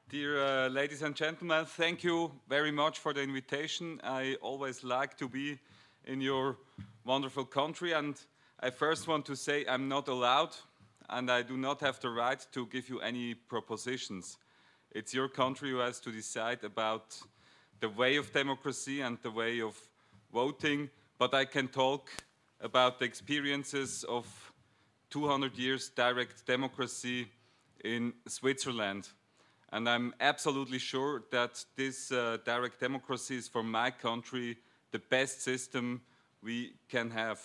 Dear ladies and gentlemen, thank you very much for the invitation. I always like to be in your wonderful country, and I first want to say I'm not allowed and I do not have the right to give you any propositions. It's your country who has to decide about the way of democracy and the way of voting, but I can talk about the experiences of 200 years direct democracy in Switzerland. And I'm absolutely sure that this direct democracy is for my country the best system we can have.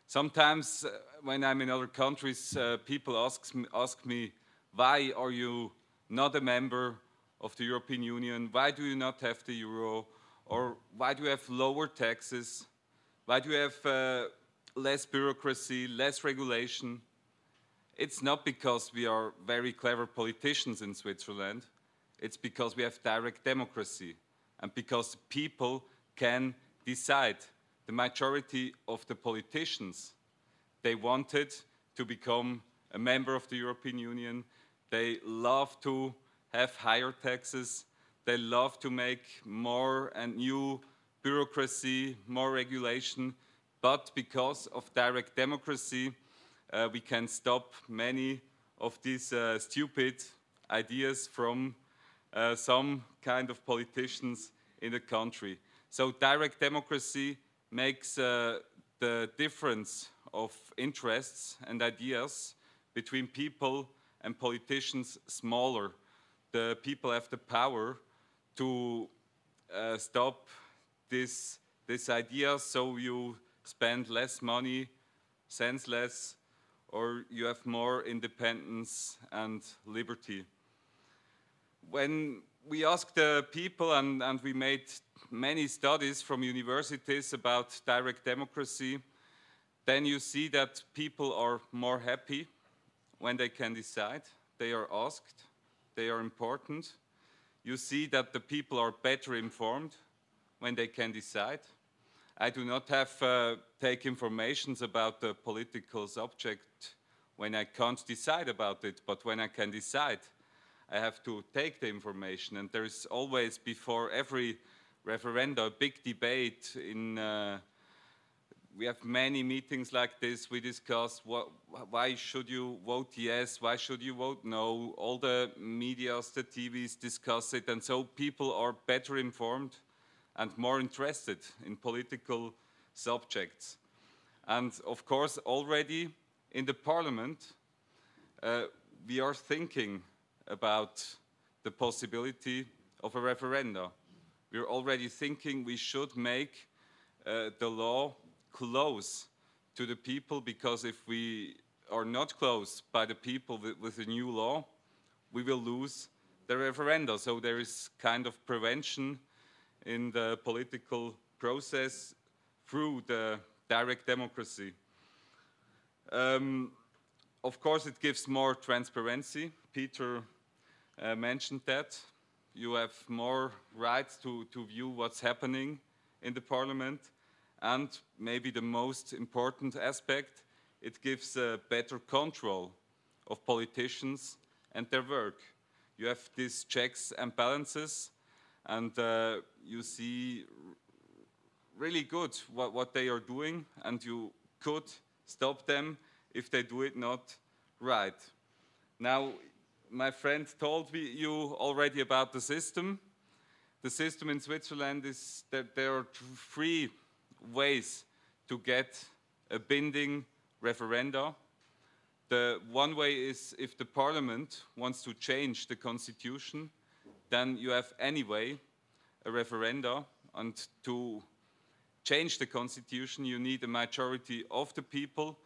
Sometimes when I'm in other countries, people ask me, why are you not a member of the European Union? Why do you not have the euro? Or why do you have lower taxes? Why do you have less bureaucracy, less regulation? It's not because we are very clever politicians in Switzerland. It's because we have direct democracy and because people can decide. The majority of the politicians, they wanted to become a member of the European Union. They love to have higher taxes. They love to make more and new bureaucracy, more regulation. But because of direct democracy, we can stop many of these stupid ideas from some kind of politicians in the country. So direct democracy makes the difference of interests and ideas between people and politicians smaller. The people have the power to stop this idea, so you spend less money, sense less, or you have more independence and liberty. When we asked the people, and we made many studies from universities about direct democracy, then you see that people are more happy when they can decide. They are asked, they are important. You see that the people are better informed when they can decide. I do not have take information about the political subject when I can't decide about it, but when I can decide, I have to take the information. And there is always, before every referendum, a big debate. We have many meetings like this. We discuss why should you vote yes, why should you vote no. All the medias, the TVs discuss it, and so people are better informed and more interested in political subjects. And of course, already in the parliament, we are thinking about the possibility of a referendum. We are already thinking we should make the law close to the people, because if we are not close by the people with a new law, we will lose the referendum. So there is kind of prevention in the political process through the direct democracy. Of course, it gives more transparency. Peter mentioned that. You have more rights to view what's happening in the parliament. And maybe the most important aspect, it gives better control of politicians and their work. You have these checks and balances, and you see really good what they are doing, and you could stop them if they do it not right. Now, my friend told you already about the system. The system in Switzerland is that there are three ways to get a binding referenda. The one way is if the parliament wants to change the constitution, then you have anyway a referenda, and to change the constitution you need a majority of the people,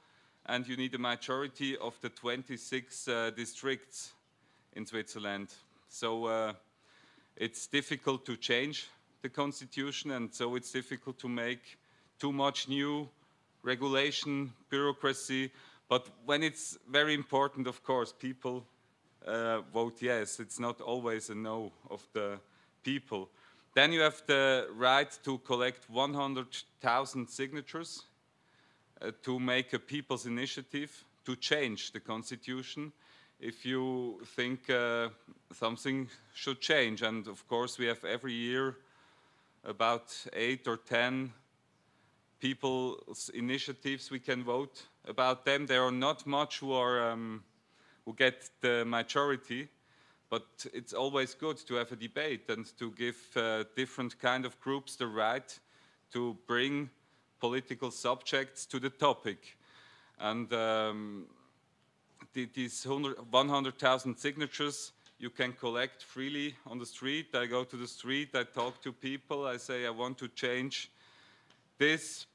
and you need a majority of the 26 districts in Switzerland. So it's difficult to change the constitution, and so it's difficult to make too much new regulation, bureaucracy. But when it's very important, of course, people vote yes. It's not always a no of the people. Then you have the right to collect 100,000 signatures to make a people's initiative to change the constitution. if you think something should change. And of course, we have every year about 8 or 10 people's initiatives we can vote about them. There are not much who get the majority, but it's always good to have a debate and to give different kind of groups the right to bring political subjects to the topic. And these 100,000 signatures you can collect freely on the street. I go to the street, I talk to people, I say I want to change this.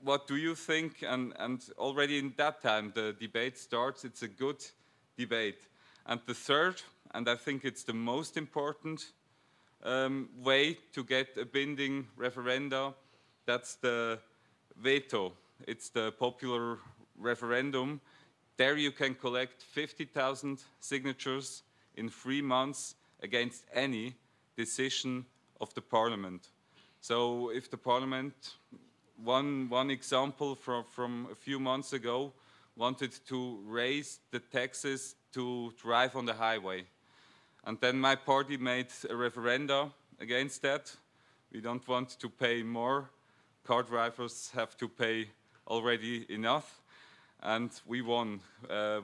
What do you think? And already in that time the debate starts. It's a good debate. And the third, and I think it's the most important way to get a binding referenda, that's the veto. It's the popular referendum. There you can collect 50,000 signatures in 3 months against any decision of the parliament. So if the parliament, one example from a few months ago, wanted to raise the taxes to drive on the highway. And then my party made a referenda against that. We don't want to pay more. Car drivers have to pay already enough. And we won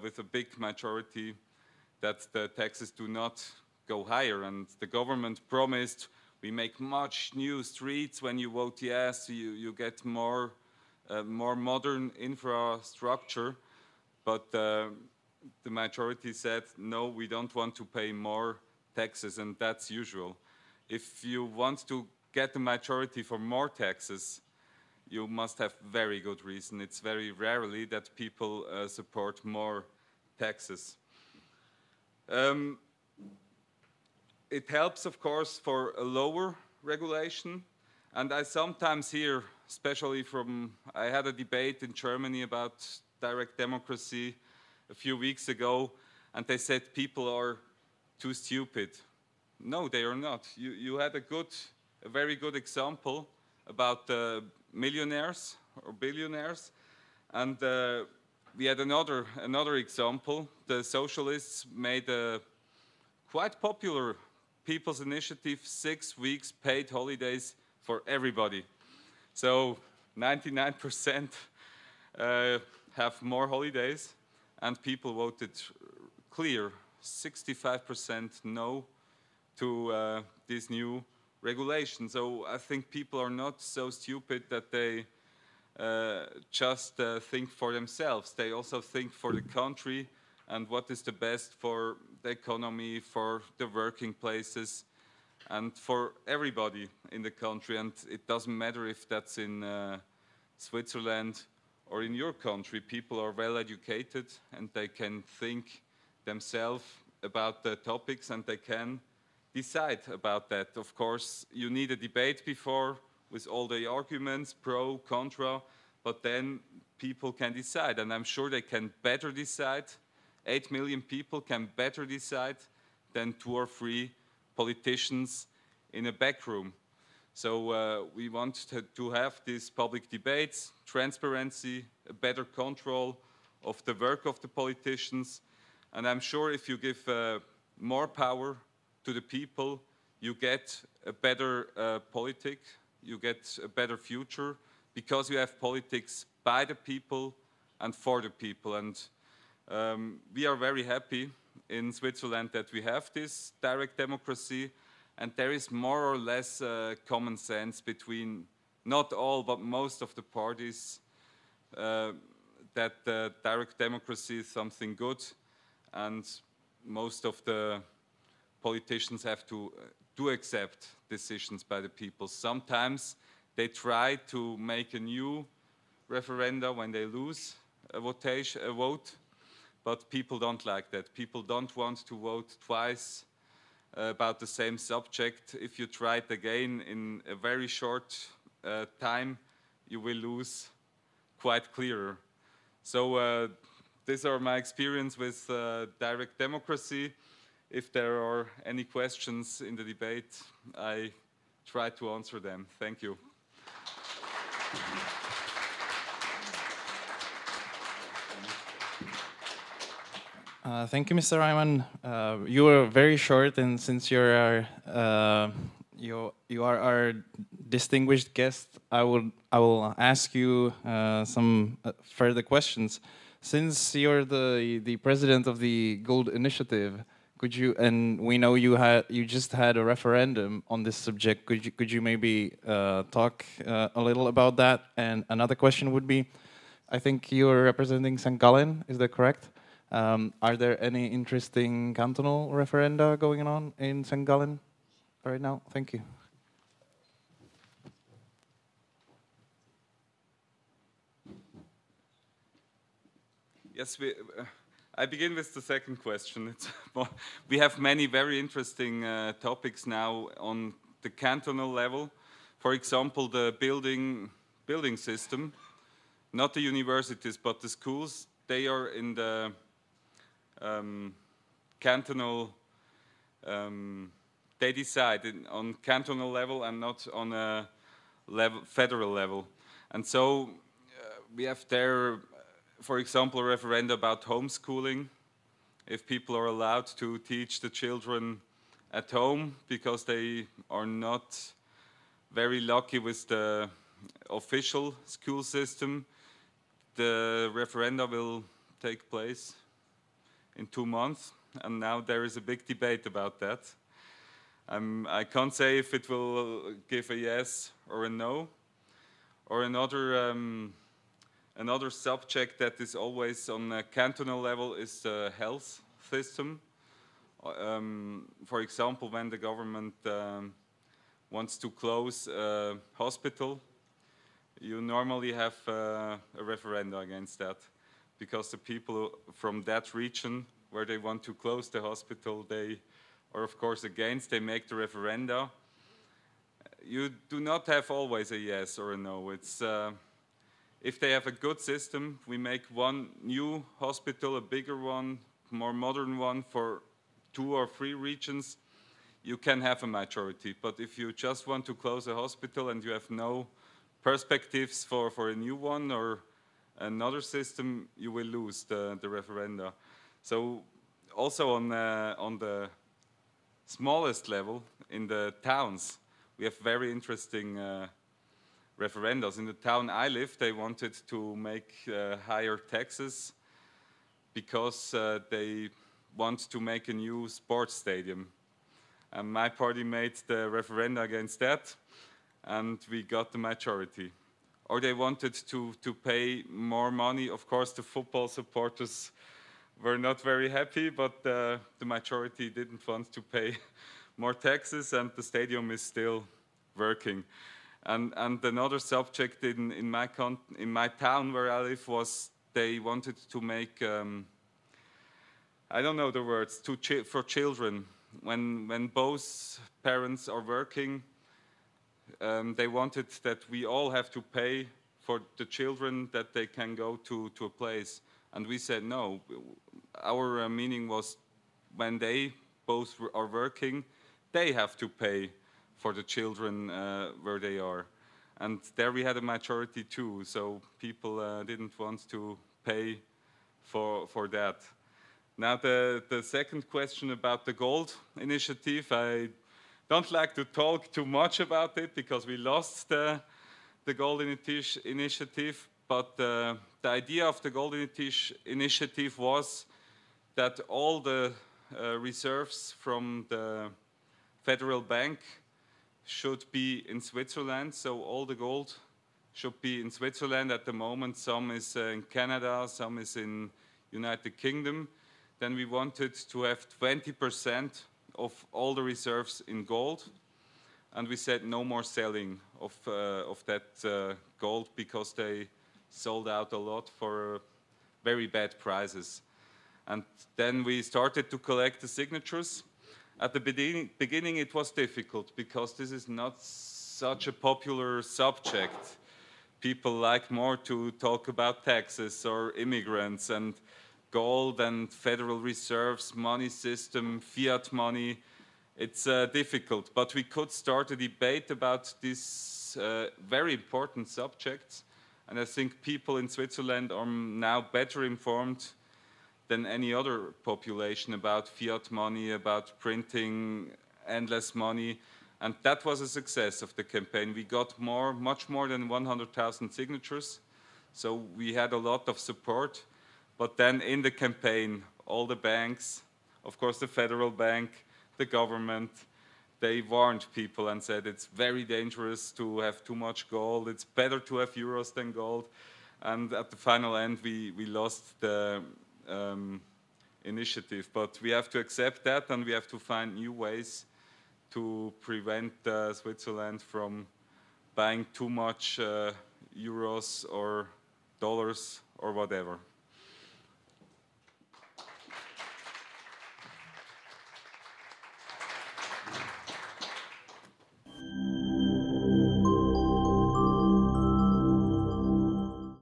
with a big majority that the taxes do not go higher. And the government promised we make much new streets when you vote yes, you get more modern infrastructure. But the majority said, no, we don't want to pay more taxes, and that's usual. If you want to get a majority for more taxes, you must have very good reason. It's very rarely that people support more taxes. It helps, of course, for a lower regulation. And I sometimes hear, especially I had a debate in Germany about direct democracy a few weeks ago, and they said people are too stupid. No, they are not. You had a very good example about millionaires or billionaires, and we had another example. The socialists made a quite popular people's initiative, 6 weeks paid holidays for everybody. So 99% have more holidays, and people voted clear, 65% no to this new regulation. So I think people are not so stupid that they just think for themselves. They also think for the country and what is the best for the economy, for the working places, and for everybody in the country. And it doesn't matter if that's in Switzerland or in your country. People are well educated and they can think themselves about the topics and they can decide about that. Of course, you need a debate before with all the arguments, pro, contra, but then people can decide, and I'm sure they can better decide. 8 million people can better decide than 2 or 3 politicians in a back room. So we want to have these public debates, transparency, a better control of the work of the politicians, and I'm sure if you give more power to the people, you get a better politic, you get a better future, because you have politics by the people and for the people. And we are very happy in Switzerland that we have this direct democracy, and there is more or less common sense between not all but most of the parties that direct democracy is something good, and most of the politicians have to accept decisions by the people. Sometimes they try to make a new referenda when they lose a vote, but people don't like that. People don't want to vote twice about the same subject. If you try it again in a very short time, you will lose quite clearer. So these are my experience with direct democracy. If there are any questions in the debate, I try to answer them. Thank you. Thank you, Mr. Reimann. You were very short, and since you are our distinguished guest, I will ask you some further questions. Since you're the president of the Gold Initiative, could you, and we know you just had a referendum on this subject. Could you maybe talk a little about that? And another question would be, I think you're representing St. Gallen, is that correct? Are there any interesting cantonal referenda going on in St. Gallen right now? Thank you. Yes, I begin with the second question. We have many very interesting topics now on the cantonal level. For example, the building system, not the universities, but the schools. They are in the cantonal. They decide on cantonal level and not on a federal level, and so we have there. For example, a referendum about homeschooling, if people are allowed to teach the children at home because they are not very lucky with the official school system. The referendum will take place in 2 months, and now there is a big debate about that. I can't say if it will give a yes or a no, or another subject that is always on a cantonal level is the health system. For example, when the government wants to close a hospital, you normally have a referendum against that, because the people from that region where they want to close the hospital, they are of course against, they make the referenda. You do not have always a yes or a no. It's if they have a good system, we make one new hospital, a bigger one, more modern one for 2 or 3 regions, you can have a majority. But if you just want to close a hospital and you have no perspectives for a new one or another system, you will lose the referenda. So also on the smallest level, in the towns, we have very interesting referendums. In the town I live, they wanted to make higher taxes because they want to make a new sports stadium. And my party made the referendum against that, and we got the majority. Or they wanted to pay more money. Of course, the football supporters were not very happy, but the majority didn't want to pay more taxes, and the stadium is still working. And another subject in my town where I live was they wanted to make I don't know the words for children. When both parents are working, they wanted that we all have to pay for the children that they can go to a place, and we said no. Our meaning was when they both are working, they have to pay for the children where they are. And there we had a majority too, so people didn't want to pay for that. Now the second question about the Gold Initiative, I don't like to talk too much about it because we lost the Gold Initiative, but the idea of the Gold Initiative was that all the reserves from the federal bank should be in Switzerland, so all the gold should be in Switzerland. At the moment, some is in Canada, some is in United Kingdom. Then we wanted to have 20% of all the reserves in gold, and we said no more selling of that gold because they sold out a lot for very bad prices. And then we started to collect the signatures. At the beginning it was difficult because this is not such a popular subject. People like more to talk about taxes or immigrants and gold and federal reserves, money system, fiat money. It's difficult, but we could start a debate about these very important subjects. And I think people in Switzerland are now better informed than any other population about fiat money, about printing endless money. And that was a success of the campaign. We got much more than 100,000 signatures. So we had a lot of support. But then in the campaign, all the banks, of course the federal bank, the government, they warned people and said it's very dangerous to have too much gold. It's better to have euros than gold. And at the final end, we lost the initiative. But we have to accept that, and we have to find new ways to prevent Switzerland from buying too much euros or dollars or whatever.